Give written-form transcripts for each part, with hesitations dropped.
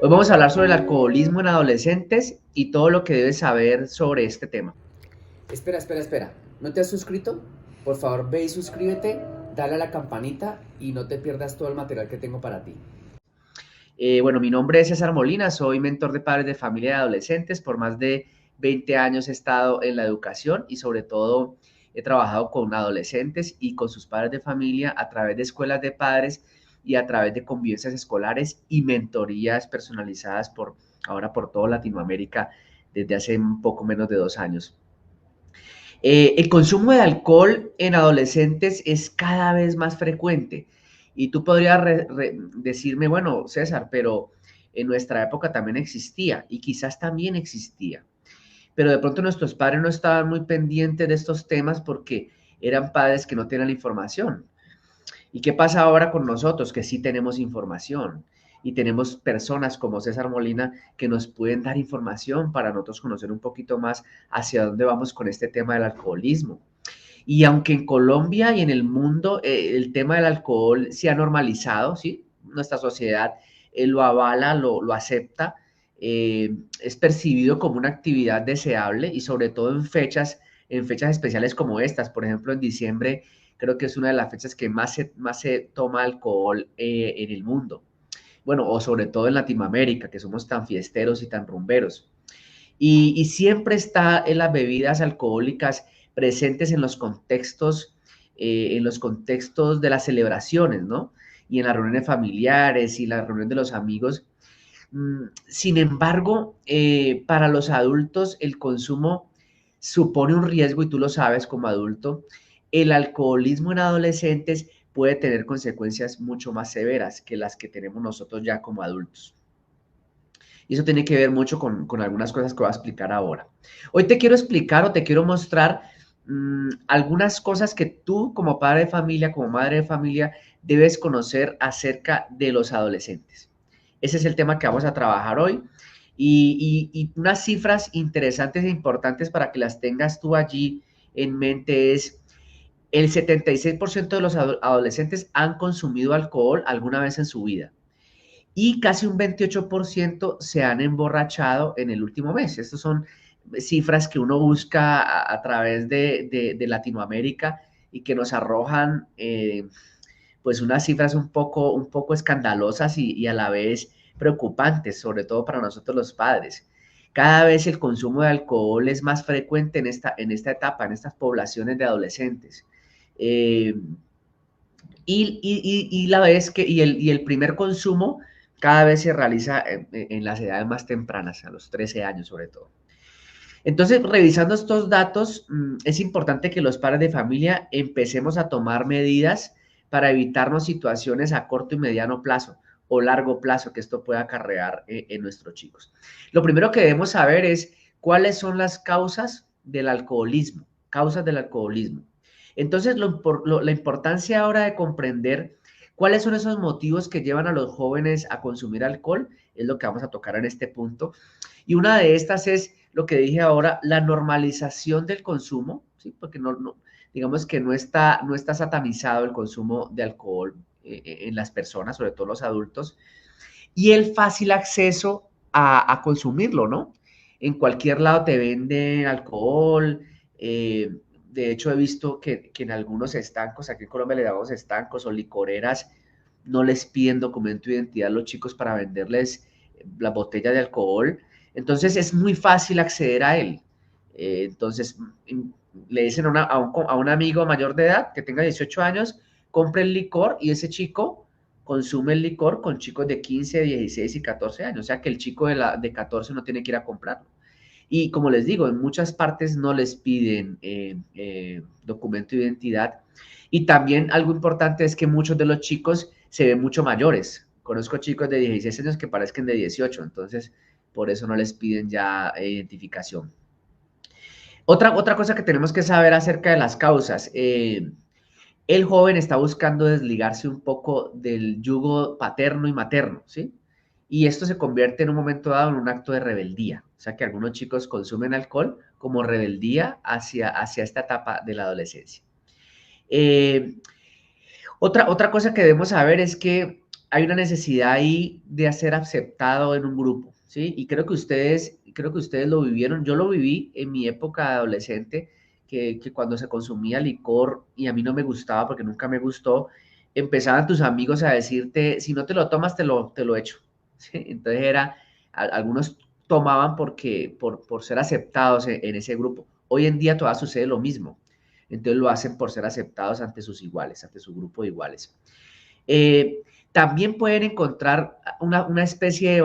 Hoy vamos a hablar sobre el alcoholismo en adolescentes y todo lo que debes saber sobre este tema. Espera. ¿No te has suscrito? Por favor, ve y suscríbete, dale a la campanita y no te pierdas todo el material que tengo para ti. Bueno, mi nombre es César Molina, soy mentor de padres de familia y adolescentes. Por más de 20 años he estado en la educación y sobre todo he trabajado con adolescentes y con sus padres de familia a través de escuelas de padres y a través de convivencias escolares y mentorías personalizadas por toda Latinoamérica desde hace un poco menos de 2 años. El consumo de alcohol en adolescentes es cada vez más frecuente. Y tú podrías decirme, bueno, César, pero en nuestra época también existía y quizás también existía. Pero de pronto nuestros padres no estaban muy pendientes de estos temas porque eran padres que no tenían la información. ¿Y qué pasa ahora con nosotros que sí tenemos información? Y tenemos personas como César Molina que nos pueden dar información para nosotros conocer un poquito más hacia dónde vamos con este tema del alcoholismo. Y aunque en Colombia y en el mundo el tema del alcohol se ha normalizado, ¿sí? Nuestra sociedad lo avala, lo acepta, es percibido como una actividad deseable y sobre todo en fechas especiales como estas. Por ejemplo, en diciembre creo que es una de las fechas que más se toma alcohol en el mundo. Bueno, o sobre todo en Latinoamérica, que somos tan fiesteros y tan rumberos. Y siempre está en las bebidas alcohólicas presentes en los contextos de las celebraciones, ¿no? Y en las reuniones familiares y las reuniones de los amigos. Sin embargo, para los adultos el consumo supone un riesgo y tú lo sabes como adulto. El alcoholismo en adolescentes puede tener consecuencias mucho más severas que las que tenemos nosotros ya como adultos. Y eso tiene que ver mucho con algunas cosas que voy a explicar ahora. Hoy te quiero explicar o te quiero mostrar algunas cosas que tú como padre de familia, como madre de familia, debes conocer acerca de los adolescentes. Ese es el tema que vamos a trabajar hoy. Y unas cifras interesantes e importantes para que las tengas tú allí en mente es el 76% de los adolescentes han consumido alcohol alguna vez en su vida y casi un 28% se han emborrachado en el último mes. Estas son cifras que uno busca a través de Latinoamérica y que nos arrojan pues unas cifras un poco escandalosas y a la vez preocupantes, sobre todo para nosotros los padres. Cada vez el consumo de alcohol es más frecuente en esta etapa, en estas poblaciones de adolescentes. Eh, la vez que, y el primer consumo cada vez se realiza en las edades más tempranas, a los 13 años sobre todo. Entonces, revisando estos datos, es importante que los padres de familia empecemos a tomar medidas para evitarnos situaciones a corto y mediano plazo o largo plazo que esto pueda acarrear en nuestros chicos. Lo primero que debemos saber es cuáles son las causas del alcoholismo. Entonces, la importancia ahora de comprender cuáles son esos motivos que llevan a los jóvenes a consumir alcohol es lo que vamos a tocar en este punto. Y una de estas es lo que dije ahora, la normalización del consumo, ¿sí? Porque digamos que no está satanizado el consumo de alcohol en las personas, sobre todo los adultos, y el fácil acceso a consumirlo, ¿no? En cualquier lado te venden alcohol. De hecho, he visto que en algunos estancos, aquí en Colombia le llamamos estancos o licoreras, no les piden documento de identidad a los chicos para venderles la botella de alcohol. Entonces es muy fácil acceder a él. Entonces le dicen a un amigo mayor de edad que tenga 18 años, compre el licor y ese chico consume el licor con chicos de 15, 16 y 14 años. O sea que el chico de 14 no tiene que ir a comprarlo. Y como les digo, en muchas partes no les piden documento de identidad. Y también algo importante es que muchos de los chicos se ven mucho mayores. Conozco chicos de 16 años que parezcan de 18, entonces por eso no les piden ya identificación. Otra cosa que tenemos que saber acerca de las causas. El joven está buscando desligarse un poco del yugo paterno y materno, ¿sí? Y esto se convierte en un momento dado en un acto de rebeldía. O sea que algunos chicos consumen alcohol como rebeldía hacia esta etapa de la adolescencia. Eh, otra cosa que debemos saber es que hay una necesidad ahí de ser aceptado en un grupo, ¿sí? Y creo que ustedes lo vivieron. Yo lo viví en mi época de adolescente, que cuando se consumía licor y a mí no me gustaba porque nunca me gustó, empezaban tus amigos a decirte, si no te lo tomas, te lo echo. ¿Sí? Entonces algunos tomaban por ser aceptados en ese grupo. Hoy en día todavía sucede lo mismo. Entonces lo hacen por ser aceptados ante sus iguales, ante su grupo de iguales. Eh, También pueden encontrar una especie de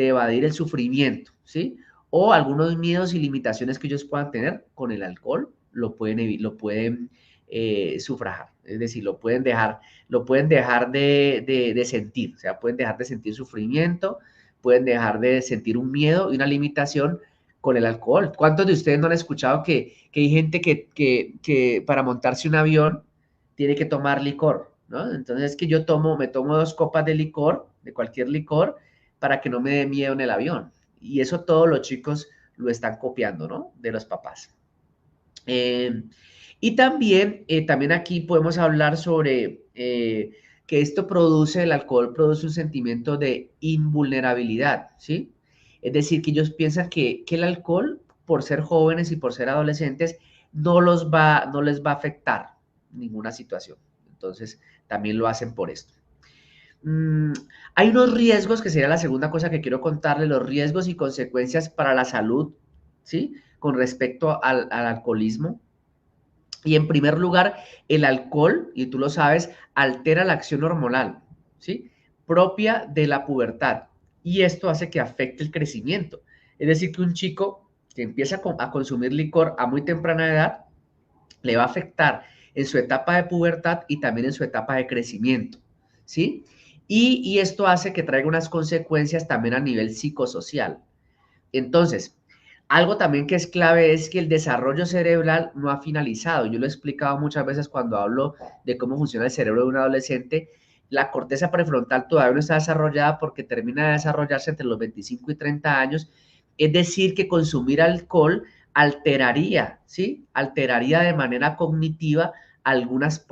evadir el sufrimiento, ¿sí? O algunos miedos y limitaciones que ellos puedan tener con el alcohol, lo pueden sufragar, es decir, lo pueden dejar de sentir, o sea, pueden dejar de sentir sufrimiento, pueden dejar de sentir un miedo y una limitación con el alcohol. ¿Cuántos de ustedes no han escuchado que hay gente que para montarse un avión tiene que tomar licor, ¿no? Entonces es que me tomo 2 copas de licor, de cualquier licor, para que no me dé miedo en el avión. Y eso todos los chicos lo están copiando, ¿no? De los papás. Eh, y también aquí podemos hablar sobre que el alcohol produce un sentimiento de invulnerabilidad, ¿sí? Es decir, que ellos piensan que el alcohol, por ser jóvenes y por ser adolescentes, no les va a afectar ninguna situación. Entonces, también lo hacen por esto. Mm, Hay unos riesgos, que sería la segunda cosa que quiero contarle, los riesgos y consecuencias para la salud, ¿sí? Con respecto al alcoholismo. Y en primer lugar, el alcohol, y tú lo sabes, altera la acción hormonal, ¿sí? Propia de la pubertad. Y esto hace que afecte el crecimiento. Es decir, que un chico que empieza a consumir licor a muy temprana edad, le va a afectar en su etapa de pubertad y también en su etapa de crecimiento, ¿sí? Y esto hace que traiga unas consecuencias también a nivel psicosocial. Entonces, algo también que es clave es que el desarrollo cerebral no ha finalizado. Yo lo he explicado muchas veces cuando hablo de cómo funciona el cerebro de un adolescente. La corteza prefrontal todavía no está desarrollada porque termina de desarrollarse entre los 25 y 30 años. Es decir, que consumir alcohol alteraría, ¿sí? Alteraría de manera cognitiva algunas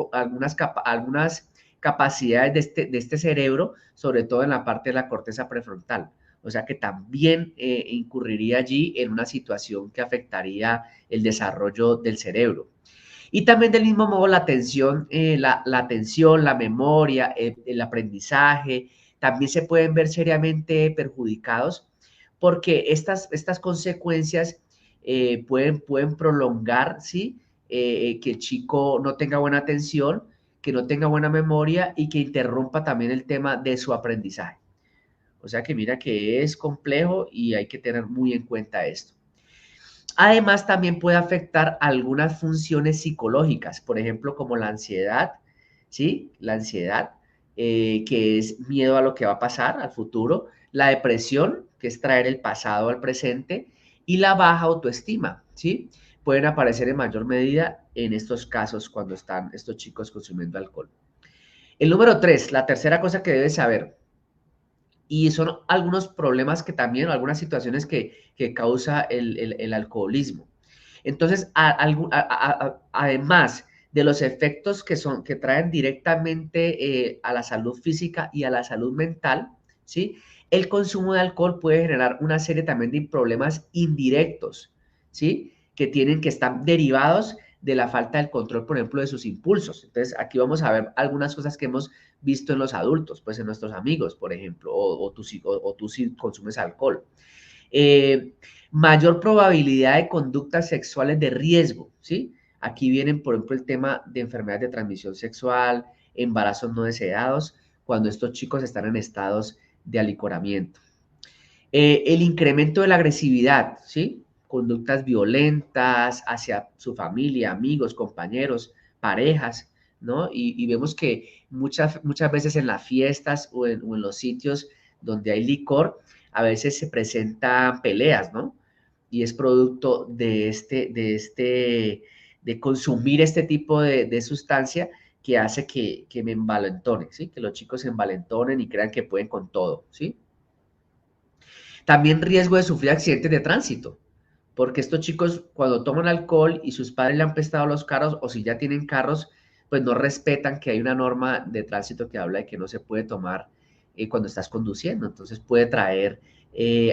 capacidades de este cerebro, sobre todo en la parte de la corteza prefrontal. O sea que también incurriría allí en una situación que afectaría el desarrollo del cerebro. Y también del mismo modo la atención, la memoria, el aprendizaje, también se pueden ver seriamente perjudicados porque estas consecuencias pueden prolongar, ¿sí? Que el chico no tenga buena atención, que no tenga buena memoria y que interrumpa también el tema de su aprendizaje. O sea que mira que es complejo y hay que tener muy en cuenta esto. Además, también puede afectar algunas funciones psicológicas, por ejemplo, como la ansiedad, ¿sí? La ansiedad, que es miedo a lo que va a pasar, al futuro, la depresión, que es traer el pasado al presente, y la baja autoestima, ¿sí? Pueden aparecer en mayor medida en estos casos cuando están estos chicos consumiendo alcohol. El número 3, la tercera cosa que debes saber, y son algunos problemas que también, o algunas situaciones que causa el alcoholismo. Entonces, además de los efectos que traen directamente a la salud física y a la salud mental, ¿sí? El consumo de alcohol puede generar una serie también de problemas indirectos, ¿sí? Que están derivados de la falta del control, por ejemplo, de sus impulsos. Entonces, aquí vamos a ver algunas cosas que hemos visto en los adultos, pues en nuestros amigos, por ejemplo, o tú si consumes alcohol. Eh, Mayor probabilidad de conductas sexuales de riesgo, ¿sí? Aquí vienen, por ejemplo, el tema de enfermedades de transmisión sexual, embarazos no deseados, cuando estos chicos están en estados de alicoramiento. El incremento de la agresividad, ¿sí? Conductas violentas hacia su familia, amigos, compañeros, parejas, ¿no? Y vemos que muchas veces en las fiestas o en los sitios donde hay licor, a veces se presentan peleas, ¿no? Y es producto de consumir este tipo de sustancia que hace que me envalentone, ¿sí? Que los chicos se envalentonen y crean que pueden con todo, ¿sí? También riesgo de sufrir accidentes de tránsito, porque estos chicos cuando toman alcohol y sus padres le han prestado los carros o si ya tienen carros, pues no respetan que hay una norma de tránsito que habla de que no se puede tomar cuando estás conduciendo. Entonces puede traer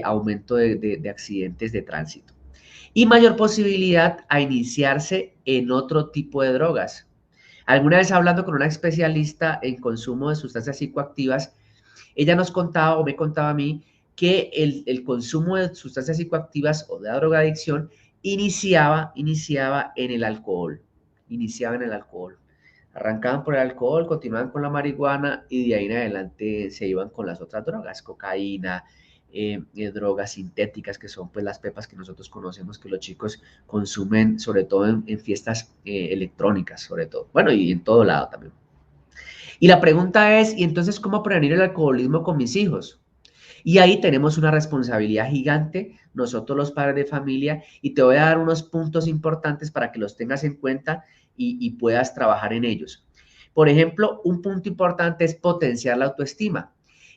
aumento de accidentes de tránsito. Y mayor posibilidad a iniciarse en otro tipo de drogas. Alguna vez hablando con una especialista en consumo de sustancias psicoactivas, ella nos contaba o me contaba a mí que el consumo de sustancias psicoactivas o de la drogadicción iniciaba en el alcohol, iniciaba en el alcohol. Arrancaban por el alcohol, continuaban con la marihuana y de ahí en adelante se iban con las otras drogas, cocaína, drogas sintéticas que son pues las pepas que nosotros conocemos que los chicos consumen sobre todo en fiestas electrónicas, sobre todo. Bueno, y en todo lado también. Y la pregunta es, ¿y entonces cómo prevenir el alcoholismo con mis hijos? Y ahí tenemos una responsabilidad gigante, nosotros los padres de familia, y te voy a dar unos puntos importantes para que los tengas en cuenta y puedas trabajar en ellos. Por ejemplo, un punto importante es potenciar la autoestima.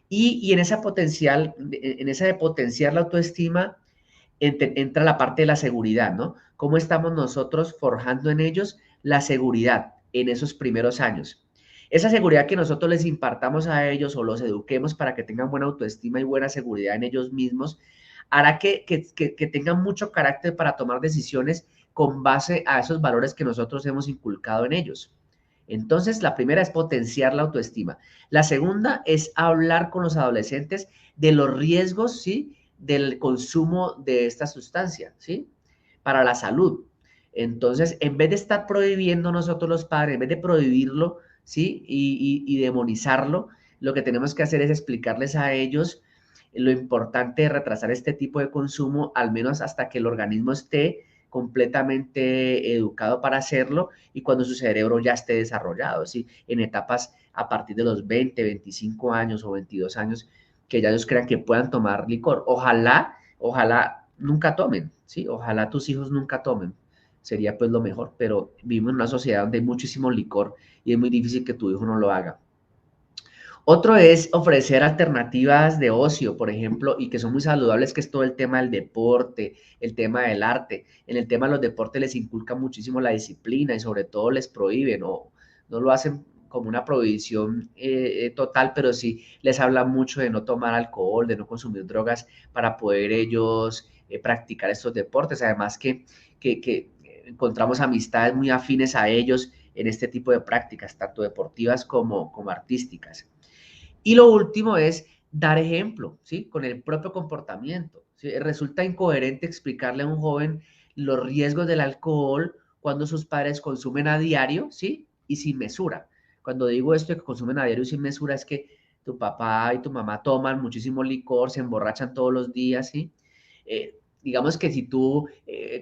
Y en esa de potenciar la autoestima, entra la parte de la seguridad, ¿no? ¿Cómo estamos nosotros forjando en ellos la seguridad en esos primeros años? Esa seguridad que nosotros les impartamos a ellos o los eduquemos para que tengan buena autoestima y buena seguridad en ellos mismos, hará que tengan mucho carácter para tomar decisiones con base a esos valores que nosotros hemos inculcado en ellos. Entonces, la primera es potenciar la autoestima. La segunda es hablar con los adolescentes de los riesgos, ¿sí? Del consumo de esta sustancia, ¿sí? Para la salud. Entonces, en vez de estar prohibiendo nosotros los padres, en vez de prohibirlo, ¿sí? Y demonizarlo, lo que tenemos que hacer es explicarles a ellos lo importante de retrasar este tipo de consumo, al menos hasta que el organismo esté completamente educado para hacerlo y cuando su cerebro ya esté desarrollado, ¿sí? En etapas a partir de los 20, 25 años o 22 años, que ya ellos crean que puedan tomar licor. Ojalá nunca tomen, ¿sí? Ojalá tus hijos nunca tomen. Sería pues lo mejor, pero vivimos en una sociedad donde hay muchísimo licor y es muy difícil que tu hijo no lo haga. Otro es ofrecer alternativas de ocio, por ejemplo, y que son muy saludables, que es todo el tema del deporte, el tema del arte. En el tema de los deportes les inculca muchísimo la disciplina y sobre todo les prohíben o no lo hacen como una prohibición total, pero sí les hablan mucho de no tomar alcohol, de no consumir drogas para poder ellos practicar estos deportes. Además que encontramos amistades muy afines a ellos en este tipo de prácticas, tanto deportivas como artísticas. Y lo último es dar ejemplo, ¿sí? Con el propio comportamiento, ¿sí? Resulta incoherente explicarle a un joven los riesgos del alcohol cuando sus padres consumen a diario, ¿sí? Y sin mesura. Cuando digo esto de que consumen a diario y sin mesura es que tu papá y tu mamá toman muchísimo licor, se emborrachan todos los días, ¿sí? Digamos que si tú,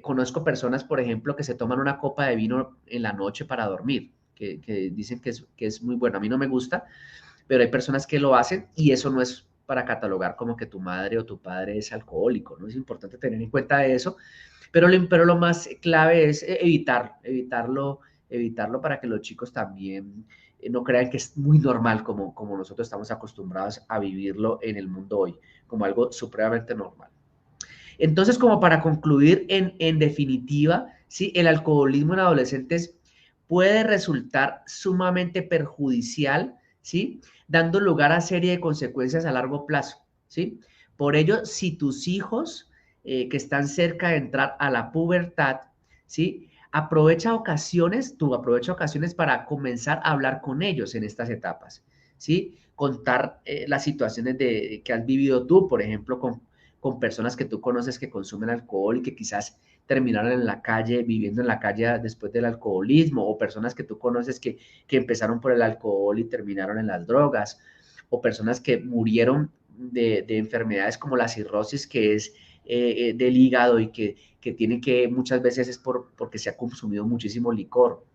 conozco personas, por ejemplo, que se toman una copa de vino en la noche para dormir, que dicen que es muy bueno. A mí no me gusta, pero hay personas que lo hacen y eso no es para catalogar como que tu madre o tu padre es alcohólico, ¿no? Es importante tener en cuenta eso, pero lo más clave es evitarlo para que los chicos también no crean que es muy normal como nosotros estamos acostumbrados a vivirlo en el mundo hoy, como algo supremamente normal. Entonces, como para concluir, en definitiva, ¿sí? El alcoholismo en adolescentes puede resultar sumamente perjudicial, ¿sí? Dando lugar a serie de consecuencias a largo plazo, ¿sí? Por ello, si tus hijos que están cerca de entrar a la pubertad, ¿sí? Aprovecha ocasiones para comenzar a hablar con ellos en estas etapas, ¿sí? Contar las situaciones que has vivido tú, por ejemplo, con personas que tú conoces que consumen alcohol y que quizás terminaron en la calle, viviendo en la calle después del alcoholismo, o personas que tú conoces que empezaron por el alcohol y terminaron en las drogas, o personas que murieron de enfermedades como la cirrosis, que es del hígado y que tienen que muchas veces es porque se ha consumido muchísimo licor.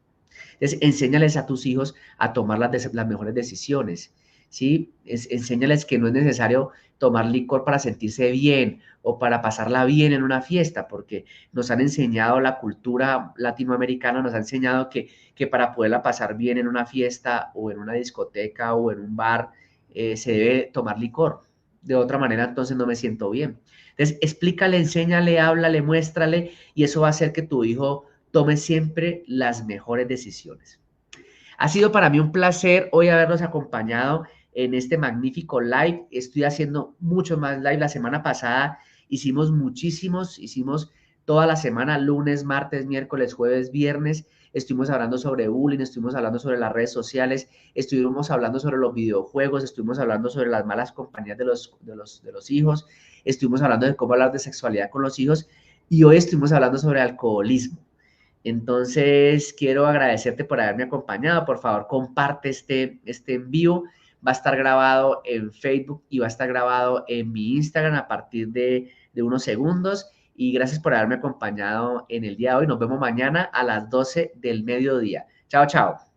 Entonces, enséñales a tus hijos a tomar las mejores decisiones, ¿sí? Enséñales que no es necesario tomar licor para sentirse bien o para pasarla bien en una fiesta, porque nos han enseñado, la cultura latinoamericana nos ha enseñado que para poderla pasar bien en una fiesta o en una discoteca o en un bar, se debe tomar licor. De otra manera, entonces no me siento bien. Entonces, explícale, enséñale, háblale, muéstrale, y eso va a hacer que tu hijo tome siempre las mejores decisiones. Ha sido para mí un placer hoy haberlos acompañado en este magnífico live. Estoy haciendo muchos más live. La semana pasada hicimos muchísimos, hicimos toda la semana, lunes, martes, miércoles, jueves, viernes. Estuvimos hablando sobre bullying, estuvimos hablando sobre las redes sociales, estuvimos hablando sobre los videojuegos, estuvimos hablando sobre las malas compañías de los hijos, estuvimos hablando de cómo hablar de sexualidad con los hijos y hoy estuvimos hablando sobre alcoholismo. Entonces, quiero agradecerte por haberme acompañado. Por favor, comparte este en vivo. Va a estar grabado en Facebook y va a estar grabado en mi Instagram a partir de unos segundos. Y gracias por haberme acompañado en el día de hoy. Nos vemos mañana a las 12 del mediodía. Chao, chao.